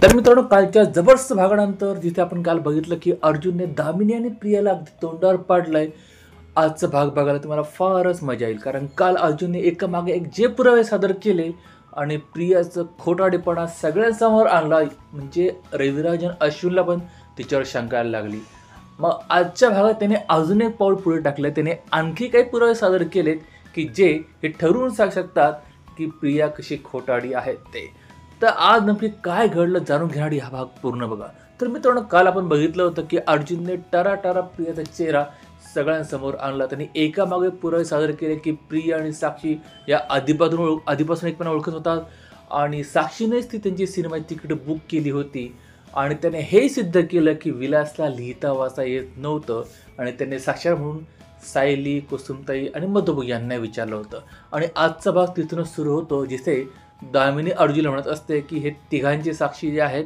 तर मित्रांनो, कालच्या जबरदस्त भागानंतर जिथे आपण काल बघितलं की अर्जुनने दामिनी आणि प्रियाला अगदी तोंडावर पाडलंय, आजचा भाग बघायला तुम्हाला फारच मजा येईल. कारण काल अर्जुनने एकामागे एक जे पुरावे सादर केले आणि प्रियाचं खोटाडेपणा सगळ्यांसमोर आणला, म्हणजे रविराज आणि अश्विनला पण तिच्यावर शंका यायला लागली. मग आजच्या भागात त्याने अजून एक पाऊल पुढे टाकलं. त्याने आणखी काही पुरावे सादर केलेत की जे हे ठरवून सांगू शकतात की प्रिया कशी खोटाडी आहे ते. तर आज नक्की काय घडलं जाणून घेणारी हा भाग पूर्ण बघा. तर मित्रांनो, काल आपण बघितलं होतं की अर्जुनने टराटरा प्रियाचा चेहरा सगळ्यांसमोर आणला. त्यांनी एकामागे पुरावे सादर केले की प्रिया आणि साक्षी या आधीपासून एकमेकांना ओळखत होतात आणि साक्षीनेच ती त्यांची सिनेमाची तिकीट बुक केली होती. आणि त्याने हे सिद्ध केलं की विलासला लिहिता वाचा येत नव्हतं आणि त्याने साक्षर म्हणून सायली, कुसुमताई आणि मधुबू यांना विचारलं होतं. आणि आजचा भाग तिथूनच सुरू होतो, जिथे दामिनी अर्जुनला म्हणत असते की हे तिघांची साक्षी जे आहेत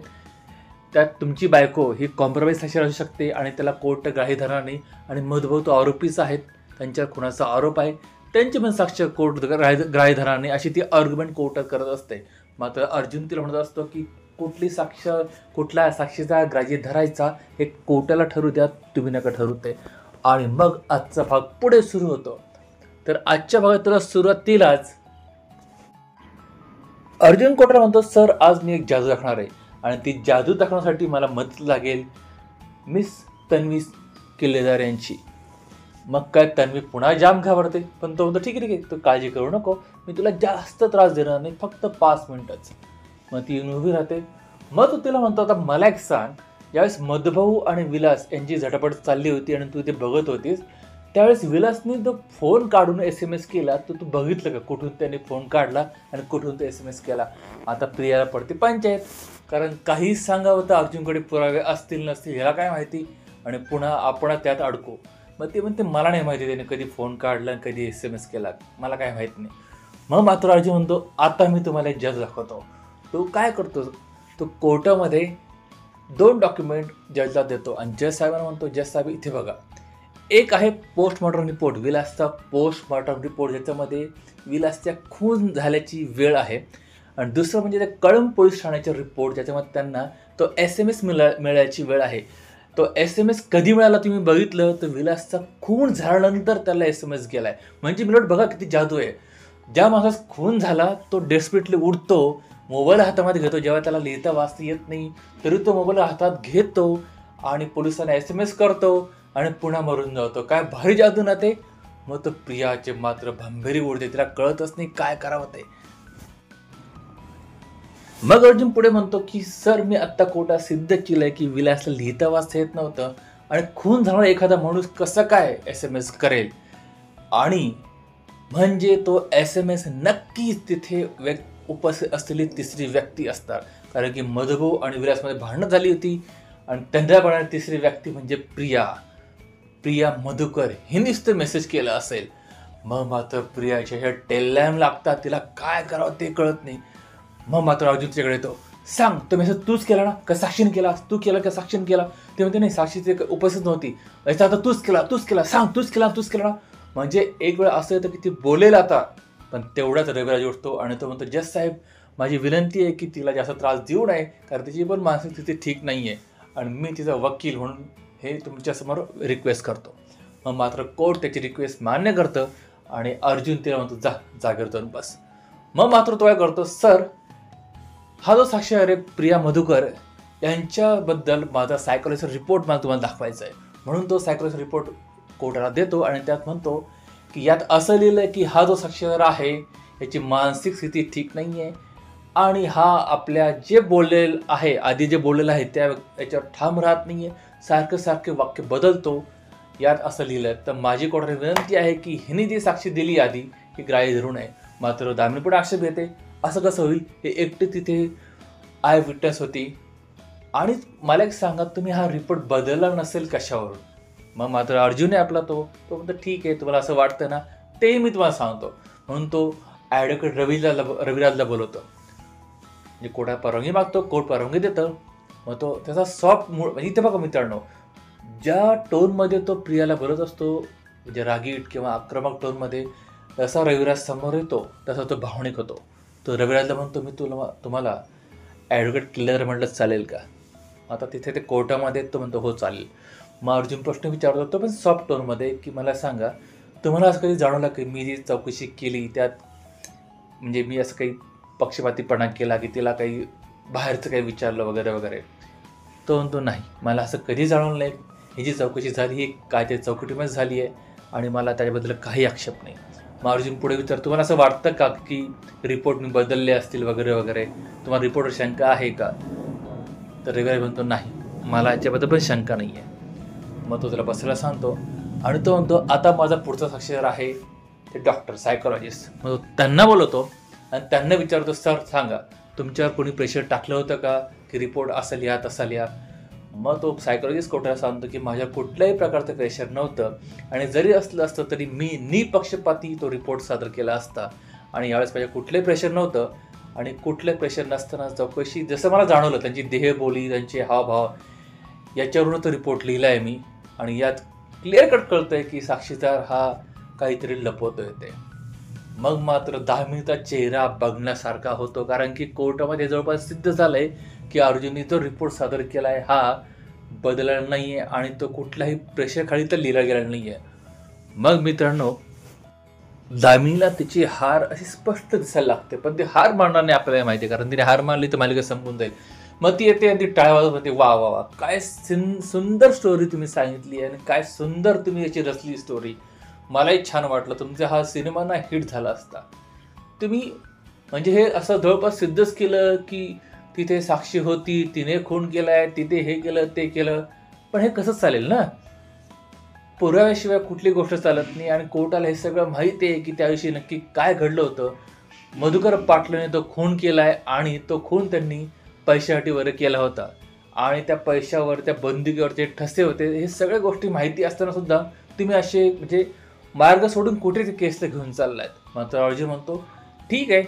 त्यात तुमची बायको ही कॉम्प्रोमाइज साक्षी असू शकते आणि त्याला कोर्ट ग्राह्य धरणार नाही. आणि मधुभाऊ तो आरोपीच आहेत, त्यांच्यावर खुनाचा आरोप आहे, त्यांची पण साक्ष कोर्ट ग्राह्य धरणार नाही अशी ती आर्ग्युमेंट कोर्टात करत असते. मात्र अर्जुन तिला म्हणत असतो की कुठल्या साक्षीचा ग्राह्य धरायचा हे कोर्टाला ठरू द्या, तुम्ही नका ठरू ते. आणि मग आजचा भाग पुढे सुरू होतो. तर आजच्या भागात तुला सुरुवातीलाच अर्जुन कोटाला म्हणतो, सर आज मी एक जादू दाखवणार आहे आणि ती जादू दाखवण्यासाठी मला मदत लागेल मिस तन्वी किल्लेदार यांची. मग काय तन्वी पुन्हा जाम घाबरते, पण तो म्हणतो ठीक आहे तू काळजी करू नको, मी तुला जास्त त्रास देणार नाही, फक्त 5 मिनिटच. मग ती उभी राहते. मग तू तिला म्हणतो, आता मला एक सांग, ज्यावेळेस मधुभाऊ आणि विलास यांची झटापट चालली होती आणि तू ते बघत होतीस, त्यावेळेस विलासने तो फोन काढून SMS केला, तर तू बघितलं का कुठून त्याने फोन काढला आणि कुठून तो SMS केला. आता प्रियाला पडते पंचायत, कारण काही सांगावं तर अर्जुनकडे पुरावे असतील नसतील ह्याला काय माहिती, आणि पुन्हा आपण त्यात अडकू. मग ते म्हणते मला नाही माहिती त्याने कधी फोन काढला आणि कधी SMS केला, मला काय माहीत नाही. मग मात्र अर्जुन म्हणतो, आता मी तुम्हाला एक जज दाखवतो. तो काय करतो, तो कोर्टामध्ये 2 डॉक्युमेंट जजला देतो आणि जज साहेबांना म्हणतो, जज साहेब इथे बघा, एक आहे पोस्टमॉर्टम रिपोर्ट, विलासचा पोस्टमॉर्टम रिपोर्ट, ज्याच्यामध्ये विलासच्या खून झाल्याची वेळ आहे. आणि दुसरं म्हणजे ते कळंब पोलीस ठाण्याचा रिपोर्ट, ज्याच्यामध्ये त्यांना तो SMS मिळायची वेळ आहे. तो SMS कधी मिळाला तुम्ही बघितलं तर विलासचा खून झाल्यानंतर त्याला SMS गेला आहे. म्हणजे मिनिट बघा किती जादू आहे. ज्या माणसाचा खून झाला तो डेस्परेटली उठतो, मोबाईल हातामध्ये घेतो, जेव्हा त्याला लिहिता वाचता येत नाही तरी तो मोबाईल हातात घेतो आणि पोलिसांना SMS करतो आणि पुन्हा मरून जातो. काय भारी जादू ना ते. मग तो प्रियाचे मात्र भंभेरी उडते, तिला कळतच नाही काय करावं ते. मग अर्जुन पुढे म्हणतो की सर मी आत्ता कोर्टात सिद्ध केलंय की विलासला लिहिता वाचता येत नव्हतं आणि खून झालेला एखादा माणूस कसं काय SMS करेल, आणि म्हणजे तो SMS नक्कीच तिथे उपस्थित असलेली तिसरी व्यक्ती असणार, कारण की मधुभाऊ आणि विलासमध्ये भांडणं झाली होती आणि त्यांच्याकडे तिसरी व्यक्ती म्हणजे प्रिया मधुकर हिनेच ते मेसेज केला असेल. मग मात्र प्रियाच्या ह्या टेलॅम लागतात, तिला काय करावं ते कळत नाही. मग मात्र अर्जुन तिच्याकडे येतो, सांग तो मेसेज तूच केला ना का साक्षीने केला, तू केला का साक्षीने केला. ते म्हणते नाही साक्षीचे उपस्थित नव्हती, आता तूच केला सांग, तूच केला ना. म्हणजे एक वेळ असं येतं की ती बोलेल आता, पण तेवढाच रविराज उठतो आणि तो म्हणतो, जज साहेब माझी विनंती आहे की तिला जास्त त्रास देऊ नये, कारण तिची पण मानसिक स्थिती ठीक नाही आहे आणि मी तिचा वकील म्हणून हे तुमच्यासमोर रिक्वेस्ट करतो. मग मात्र कोर्ट त्याची रिक्वेस्ट मान्य करतं आणि अर्जुन तिला म्हणतो, जागेवर जाऊन बस. मग मात्र तो काय करतो, सर हा जो साक्षी आहे प्रिया मधुकर यांच्याबद्दल माझा सायकोलॉजिकल रिपोर्ट मला तुम्हाला दाखवायचा आहे. म्हणून तो सायकोलॉजिकल रिपोर्ट कोर्टाला देतो आणि त्यात म्हणतो की यात असं लिहिलं आहे की हा जो साक्षीदार आहे याची मानसिक स्थिती ठीक नाही आहे आणि हा आपल्या जे बोललेलं आहे, आधी जे बोललेलं आहे त्या याच्यावर ठाम राहत नाही आहे, सारखे वाक्य बदलतो, यात असं लिहिलं आहे. तर माझी कोर्टाला विनंती आहे की हिने जी साक्षी दिली आधी ही ग्राह्य धरू नये. मात्र दामिनी पुढे आक्षेप घेते, असं कसं होईल, हे एकटे तिथे आय विटनेस होती आणि मला एक सांगा तुम्ही हा रिपोर्ट बदलला नसेल कशावरून. मग मात्र अर्जुनने आपला तो म्हणतो ठीक आहे तुम्हाला असं वाटतं ना, तेही मी तुम्हाला सांगतो. म्हणून तो ॲडव्होकेट रविराजला बोलवतो, म्हणजे कोर्टात परवानगी मागतो, कोर्ट परवानगी देतं. मग तो त्याचा सॉफ्ट मूड, म्हणजे इथे बघा मित्रांनो, ज्या टोनमध्ये तो प्रियाला बोलत असतो, म्हणजे रागीट किंवा आक्रमक टोनमध्ये, जसा रविराज समोर येतो तसा तो भावनिक होतो. तो रविराजला म्हणतो, मी तुम्हाला ॲडव्होकेट किल्लेदार म्हटलं चालेल का? आता तिथे ते कोर्टामध्ये तो म्हणतो हो चालेल. मग अर्जुन प्रश्न विचारत होतो पण सॉफ्ट टोनमध्ये, की मला सांगा तुम्हाला असं कधी जाणवलं की मी जी चौकशी केली त्यात म्हणजे मी असं काही पक्षपातीपणा केला की तिला काही बाहेरचं काही विचारलं वगैरे वगैरे? तो म्हणतो नाही, मला असं कधी जाणवलं नाही. ही जी चौकशी झाली ही कायदे चौकटीमध्ये झाली आहे आणि मला त्याच्याबद्दल काही आक्षेप नाही. मग अर्जुन पुढे विचारतो तुम्हाला असं वाटतं का की रिपोर्ट मी बदलले असतील वगैरे वगैरे? तुम्हाला रिपोर्टवर शंका आहे का? तर रविवारी म्हणतो नाही, मला याच्याबद्दल पण शंका नाही आहे. मग तो त्याला बसायला सांगतो आणि तो म्हणतो आता माझा पुढचा साक्षीदार आहे ते डॉक्टर सायकोलॉजिस्ट. मग त्यांना बोलवतो आणि त्यांना विचारतो सर सांगा तुमच्यावर कोणी प्रेशर टाकलं होतं का की रिपोर्ट असं लिहा तसा लिहा? मग तो सायकोलॉजिस्ट कोर्टाला सांगतो की माझ्या कुठल्याही प्रकारचं प्रेशर नव्हतं आणि जरी असलं असतं तरी मी निपक्षपाती तो रिपोर्ट सादर केला असता आणि यावेळेस माझ्या कुठलंही प्रेशर नव्हतं आणि कुठलंही प्रेशर नसताना चौकशी जसं मला जाणवलं त्यांची देहबोली त्यांचे हावभाव याच्यावरून तो रिपोर्ट लिहिला आहे मी आणि यात क्लिअर कट कळतं आहे की साक्षीदार हा काहीतरी लपवतोय ते. मग मात्र 10 मिनिटात चेहरा बघण्यासारखा होतो कारण की कोर्टामध्ये जवळपास सिद्ध झालं आहे की अर्जुनने जो रिपोर्ट सादर केला आहे हा बदलला नाही आहे आणि तो कुठल्याही प्रेशरखाली तर लिहिला गेला नाही आहे. मग मित्रांनो दामिनीला तिची हार अशी स्पष्ट दिसायला लागते पण ती हार मानणार नाही आपल्याला माहिती आहे कारण तिने हार मानली तर मालिका संपून जाईल. मग ती येते आणि ती टाळ्या वाजवत होते वा वा वा काय सुंदर स्टोरी तुम्ही सांगितली आणि काय सुंदर तुम्ही याची रचली स्टोरी. मलाही छान वाटलं. तुमचा हा सिनेमा ना हिट झाला असता. तुम्ही म्हणजे हे असं जवळपास सिद्धच केलं की तिथे साक्षी होती तिने खून केलाय तिथे हे केलं ते केलं पण हे कसं चालेल ना? पुराव्याशिवाय कुठली गोष्ट चालत नाही आणि कोर्टाला हे सगळं माहिती आहे की त्याविषयी नक्की काय घडलं होतं. मधुकर पाटलाने तो खून केलाय आणि तो खून त्यांनी पैशासाठी वगैरे केला होता आणि त्या पैशावर त्या बंदुकीवर जे ठसे होते हे सगळ्या गोष्टी माहिती असताना सुद्धा तुम्ही असे म्हणजे मार्ग सोडून कुठे ते केस घेऊन चाललायत. मात्र अर्जुन म्हणतो ठीक आहे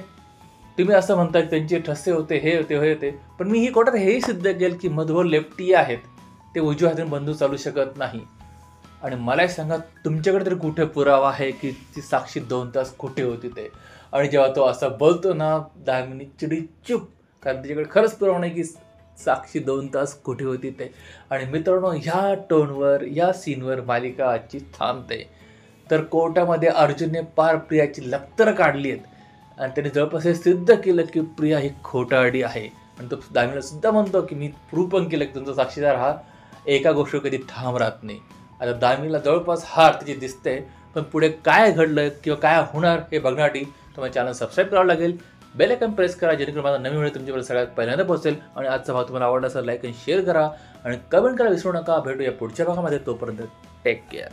तुम्ही असं म्हणता की त्यांचे ठसे होते हे होते हे होते पण मी ही कोर्टात हेही सिद्ध केलं की मधुकर लेफ्टी आहेत ते उजव्या हाताने बंदूक चालू शकत नाही आणि मलाही सांगा तुमच्याकडे तरी कुठे पुरावा आहे की ती साक्षी 2 तास कुठे होती ते? आणि जेव्हा तो असं बोलतो ना दामिनी चिडी चुप कारण तिच्याकडे खरंच पुरावा नाही की साक्षी 2 तास कुठे होती ते. आणि मित्रांनो ह्या टोनवर या सीनवर मालिका आजची थांबते. तर कोर्टामध्ये अर्जुनने पार प्रियाची लक्तर काढली आहेत आणि त्याने जवळपास हे सिद्ध केलं की प्रिया ही खोटारडी आहे आणि तो दामिनीला सुद्धा म्हणतो की मी प्रूव्ह पण केलं की तुमचा साक्षीदार हा एका गोष्टीवर कधी ठाम राहत नाही. आता दामिनीला जवळपास हार तिची दिसते पण पुढे काय घडलं किंवा काय होणार हे बघण्यासाठी तुम्हाला चॅनल सबस्क्राईब करावं लागेल. बेल आयकॉन प्रेस करा जेणेकरून माझा नवीन व्हिडिओ तुमच्यापर्यंत सगळ्यात पहिल्यांदा पोहोचेल. आणि आजचा भाग तुम्हाला आवडला असेल लाईक आणि शेअर करा आणि कमेंट करा विसरू नका. भेटूया पुढच्या भागामध्ये. तोपर्यंत टेक केअर.